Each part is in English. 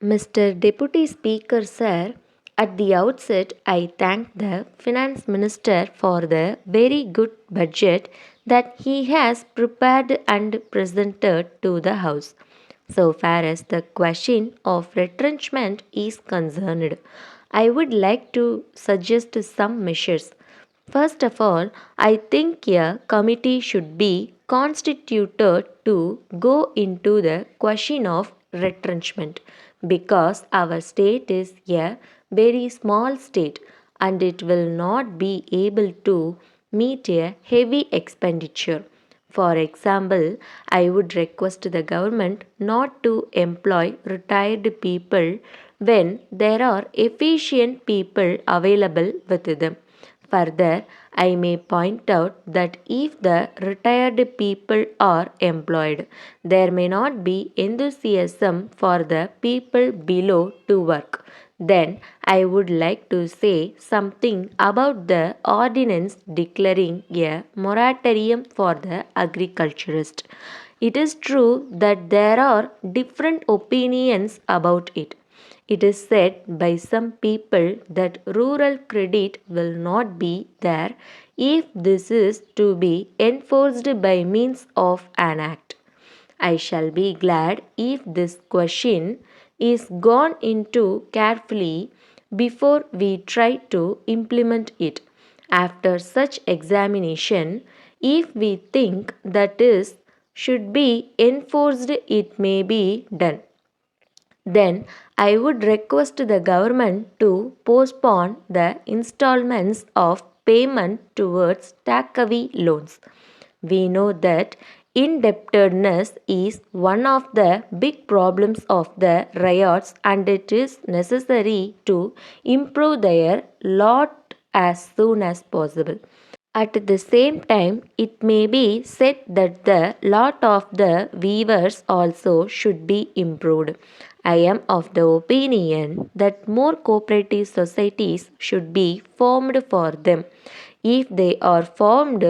Mr. Deputy Speaker, sir, at the outset, I thank the Finance Minister for the very good budget that he has prepared and presented to the House. So far as the question of retrenchment is concerned, I would like to suggest some measures. First of all, I think a committee should be constituted to go into the question of retrenchment because our state is a very small state and it will not be able to meet a heavy expenditure. For example, I would request the government not to employ retired people when there are efficient people available with them. Further, I may point out that if the retired people are employed, there may not be enthusiasm for the people below to work. Then I would like to say something about the ordinance declaring a moratorium for the agriculturist. It is true that there are different opinions about it. It is said by some people that rural credit will not be there if this is to be enforced by means of an act. I shall be glad if this question is gone into carefully before we try to implement it. After such examination, if we think that is should be enforced, it may be done. Then I would request the government to postpone the installments of payment towards takeaway loans. We know that indebtedness is one of the big problems of the riots and it is necessary to improve their lot as soon as possible. At the same time, it may be said that the lot of the weavers also should be improved. I am of the opinion that more cooperative societies should be formed for them. If they are formed,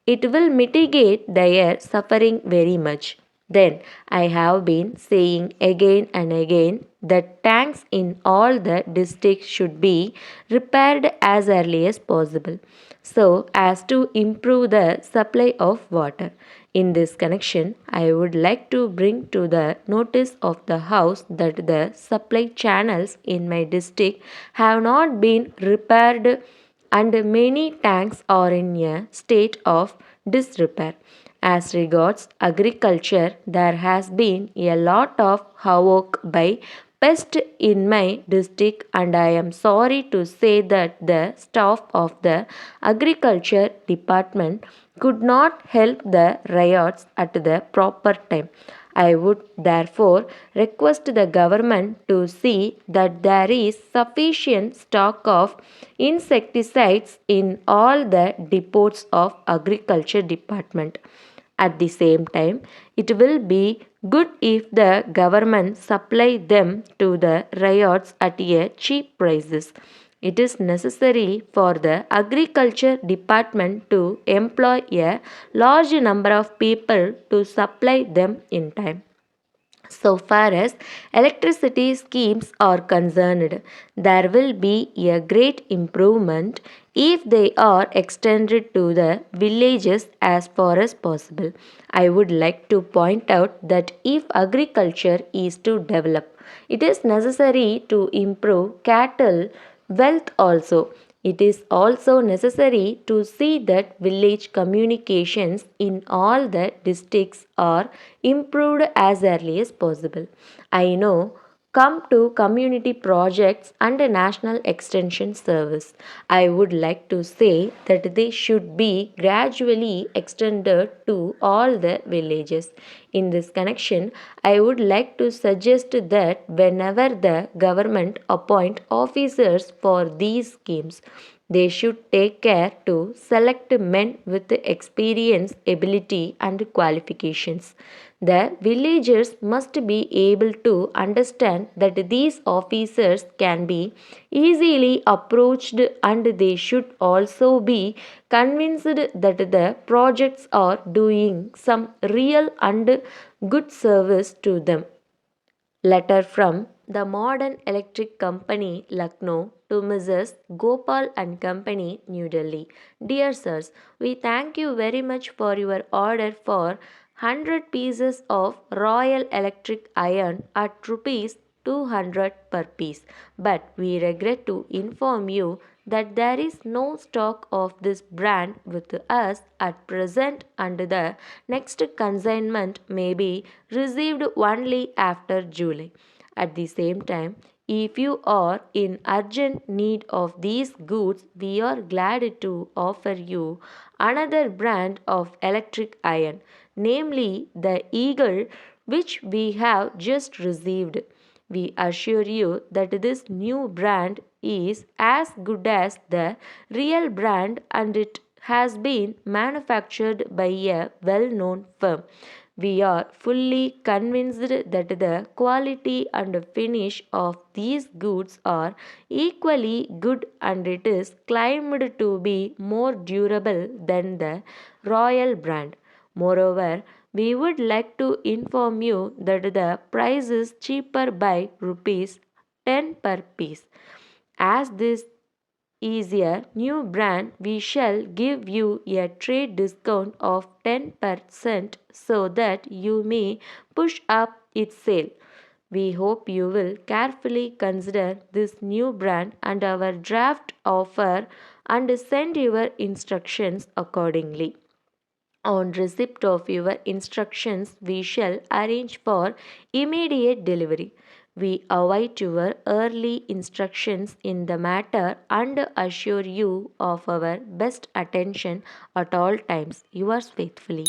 it will mitigate their suffering very much. Then I have been saying again and again that tanks in all the districts should be repaired as early as possible so as to improve the supply of water. In this connection, I would like to bring to the notice of the House that the supply channels in my district have not been repaired and many tanks are in a state of disrepair. As regards agriculture, there has been a lot of havoc by pest in my district and I am sorry to say that the staff of the agriculture department could not help the riots at the proper time. I would therefore request the government to see that there is sufficient stock of insecticides in all the depots of agriculture department. At the same time, it will be good if the government supply them to the riots at a cheap prices. It is necessary for the agriculture department to employ a large number of people to supply them in time. So far as electricity schemes are concerned, there will be a great improvement if they are extended to the villages as far as possible. I would like to point out that if agriculture is to develop, it is necessary to improve cattle wealth also. It is also necessary to see that village communications in all the districts are improved as early as possible. I know come to community projects and a national extension service. I would like to say that they should be gradually extended to all the villages. In this connection, I would like to suggest that whenever the government appoint officers for these schemes, they should take care to select men with experience, ability, and qualifications. The villagers must be able to understand that these officers can be easily approached and they should also be convinced that the projects are doing some real and good service to them. Letter from the Modern Electric Company, Lucknow, to Mrs. Gopal and Company, New Delhi. Dear sirs, we thank you very much for your order for 100 pieces of Royal Electric iron at rupees 200 per piece. But we regret to inform you that there is no stock of this brand with us at present, and the next consignment may be received only after July. At the same time, if you are in urgent need of these goods, we are glad to offer you another brand of electric iron, namely the Eagle, which we have just received. We assure you that this new brand is as good as the real brand, and it has been manufactured by a well known firm. We are fully convinced that the quality and finish of these goods are equally good, and it is claimed to be more durable than the Royal brand. Moreover, we would like to inform you that the price is cheaper by rupees 10 per piece. As this is a new brand, we shall give you a trade discount of 10% so that you may push up its sale. We hope you will carefully consider this new brand and our draft offer and send your instructions accordingly. On receipt of your instructions, we shall arrange for immediate delivery. We await your early instructions in the matter and assure you of our best attention at all times. Yours faithfully.